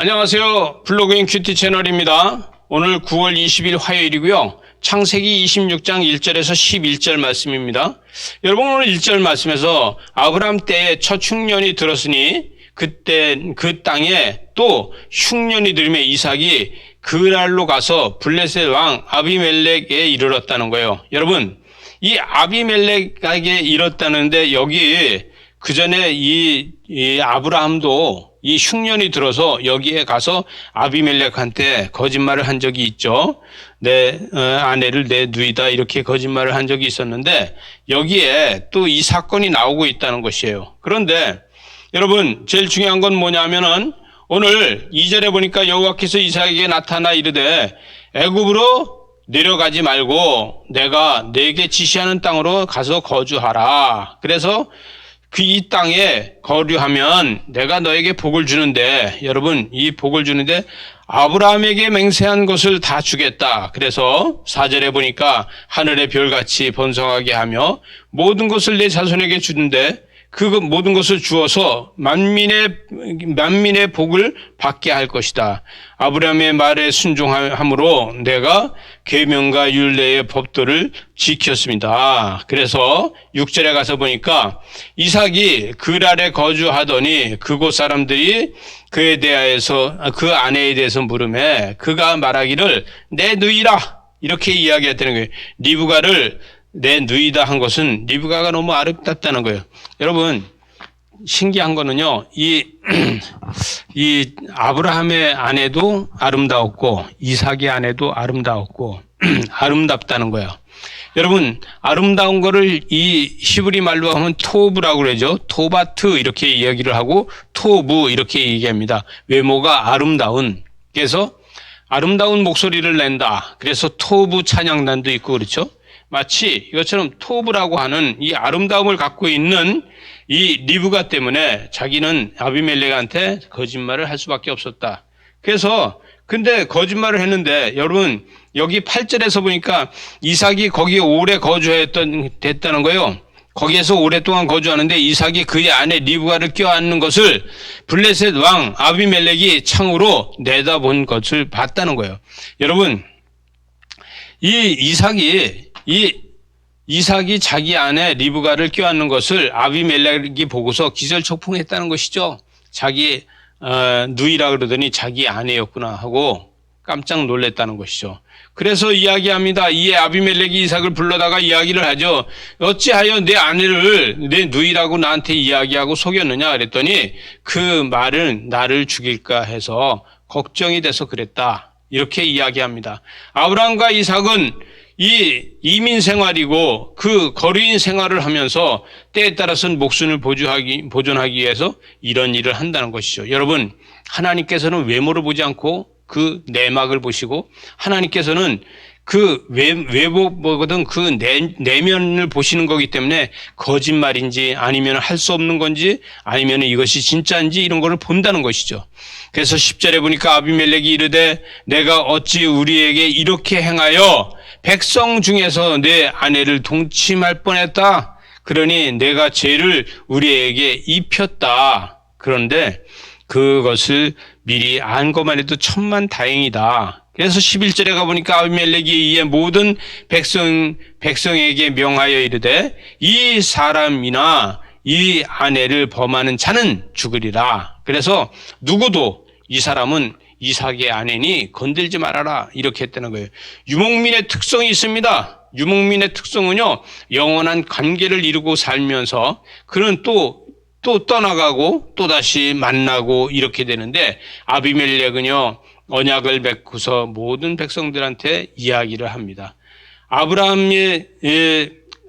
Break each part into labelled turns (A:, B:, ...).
A: 안녕하세요. 블로그인 큐티 채널입니다. 오늘 9월 20일 화요일이고요. 창세기 26장 1절에서 11절 말씀입니다. 여러분, 오늘 1절 말씀에서 아브라함 때에 첫 흉년이 들었으니 그때 그 땅에 또 흉년이 들매 이삭이 그랄로 가서 블레셋 왕 아비멜렉에 이르렀다는 거예요. 여러분, 이 아비멜렉에게 이르렀다는데 여기 그 전에 이 아브라함도 이 흉년이 들어서 여기에 가서 아비멜렉한테 거짓말을 한 적이 있죠. 내 아내를 내 누이다 이렇게 거짓말을 한 적이 있었는데 여기에 또 이 사건이 나오고 있다는 것이에요. 그런데 여러분, 제일 중요한 건 뭐냐면은 오늘 2절에 보니까 여호와께서 이삭에게 나타나 이르되 애굽으로 내려가지 말고 내가 네게 지시하는 땅으로 가서 거주하라. 그래서 이 땅에 거류하면 내가 너에게 복을 주는데, 여러분, 이 복을 주는데 아브라함에게 맹세한 것을 다 주겠다. 그래서 4절에 보니까 하늘의 별같이 번성하게 하며 모든 것을 내 자손에게 주는데 그 모든 것을 주어서 만민의 복을 받게 할 것이다. 아브라함의 말에 순종함으로 내가 계명과 율례의 법도를 지켰습니다. 그래서 6절에 가서 보니까 이삭이 그랄에 거주하더니 그곳 사람들이 그에 대하여서 그 아내에 대해서 물으매 그가 말하기를 내 누이라 이렇게 이야기했다는 거예요. 리브가를 내 누이다 한 것은 리브가가 너무 아름답다는 거예요. 여러분, 신기한 거는요, 이 아브라함의 아내도 아름다웠고 이삭의 아내도 아름다웠고 아름답다는 거예요. 여러분, 아름다운 거를 이 히브리 말로 하면 토브라고 그러죠. 토바트 이렇게 이야기를 하고 토브 이렇게 얘기합니다. 외모가 아름다운. 그래서 아름다운 목소리를 낸다. 그래서 토브 찬양단도 있고 그렇죠. 마치 이것처럼 토브라고 하는 이 아름다움을 갖고 있는 이 리브가 때문에 자기는 아비멜렉한테 거짓말을 할 수밖에 없었다. 그래서 근데 거짓말을 했는데 여러분, 여기 8절에서 보니까 이삭이 거기에 오래 됐다는 거예요. 거기에서 오랫동안 거주하는데 이삭이 그의 아내 리브가를 껴안는 것을 블레셋 왕 아비멜렉이 창으로 내다본 것을 봤다는 거예요. 여러분, 이삭이 자기 아내 리브가를 껴안는 것을 아비멜렉이 보고서 기절초풍했다는 것이죠. 자기 누이라 그러더니 자기 아내였구나 하고 깜짝 놀랐다는 것이죠. 그래서 이야기합니다. 이에 아비멜렉이 이삭을 불러다가 이야기를 하죠. 어찌하여 내 아내를 내 누이라고 나한테 이야기하고 속였느냐 그랬더니 그 말은 나를 죽일까 해서 걱정이 돼서 그랬다. 이렇게 이야기합니다. 아브라함과 이삭은 이 이민 생활이고 그 거류인 생활을 하면서 때에 따라서는 목숨을 보존하기 위해서 이런 일을 한다는 것이죠. 여러분, 하나님께서는 외모를 보지 않고 그 내막을 보시고 하나님께서는 그 외모보다는 그 내면을 보시는 거기 때문에 거짓말인지 아니면 할 수 없는 건지 아니면 이것이 진짜인지 이런 거를 본다는 것이죠. 그래서 10절에 보니까 아비멜렉이 이르되 내가 어찌 우리에게 이렇게 행하여 백성 중에서 내 아내를 동침할 뻔했다. 그러니 내가 죄를 우리에게 입혔다. 그런데 그것을 미리 안 것만 해도 천만 다행이다. 그래서 11절에 가보니까 아비멜렉이 이에 모든 백성에게 명하여 이르되 이 사람이나 이 아내를 범하는 자는 죽으리라. 그래서 누구도 이 사람은 이삭의 아내니 건들지 말아라 이렇게 했다는 거예요. 유목민의 특성이 있습니다. 유목민의 특성은요, 영원한 관계를 이루고 살면서 그는 또 떠나가고 또다시 만나고 이렇게 되는데 아비멜렉은요 언약을 맺고서 모든 백성들한테 이야기를 합니다. 아브라함의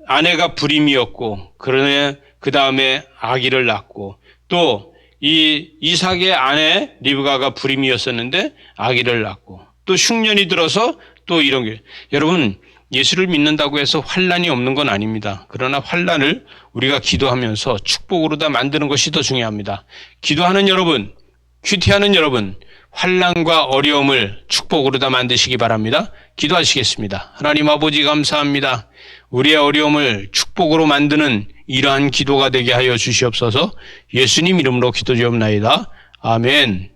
A: 아내가 불임이었고 그러나 그 다음에 아기를 낳고 또 이 이삭의 아내 리브가가 불임이었었는데 아기를 낳고 또 흉년이 들어서 또 이런 게, 여러분, 예수를 믿는다고 해서 환난이 없는 건 아닙니다. 그러나 환난을 우리가 기도하면서 축복으로 다 만드는 것이 더 중요합니다. 기도하는 여러분, 큐티하는 여러분, 환난과 어려움을 축복으로 다 만드시기 바랍니다. 기도하시겠습니다. 하나님 아버지 감사합니다. 우리의 어려움을 축복으로 만드는 이러한 기도가 되게 하여 주시옵소서. 예수님 이름으로 기도드리옵나이다. 아멘.